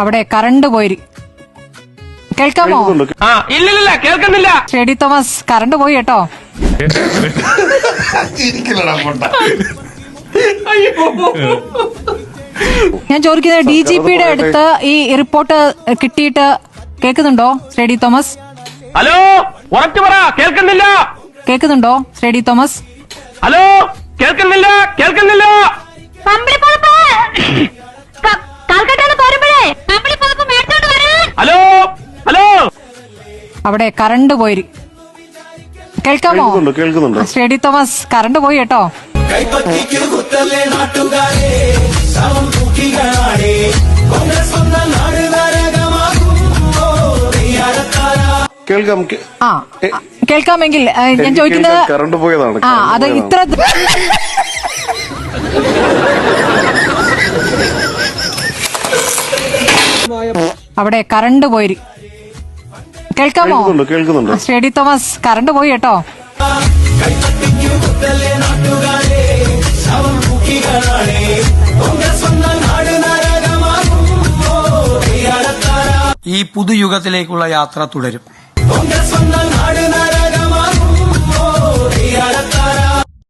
അവിടെ കറണ്ട് പോയി. കേൾക്കാമോ? ഇല്ലില്ല, കേൾക്കുന്നില്ല. ഷേഡി തോമസ്, കറണ്ട് പോയി കേട്ടോ. ഞാൻ ചോദിക്കുന്നത് DGPയുടെ അടുത്ത് ഈ റിപ്പോർട്ട് കിട്ടിയിട്ട് കേൾക്കുന്നുണ്ടോ ഷേഡി തോമസ്? ഹലോ, ഉറച്ചു പറ, കേൾക്കുന്നില്ല. കേൾക്കുന്നുണ്ടോ ഷേഡി തോമസ്? ഹലോ, കേൾക്കുന്നില്ല, കേൾക്കുന്നില്ല. ഹലോ, ഹലോ, അവിടെ കറണ്ട് പോയി. കേൾക്കാമോ? കേൾക്കുന്നുണ്ട്. ഷേഡി തോമസ്, കറണ്ട് പോയി കേട്ടോ. കേൾക്കാം. കേൾക്കാമെങ്കിൽ ഞാൻ ചോദിക്കുന്നത് കറണ്ട് പോയതാണ്. അത് ഇത്ര അവിടെ കറണ്ട് പോയി. കേൾക്കാമോ? കേൾക്കുന്നുണ്ട്. ഷേഡി തോമസ്, കറണ്ട് പോയി കേട്ടോ. ഈ പുതുയുഗത്തിലേക്കുള്ള യാത്ര തുടരും.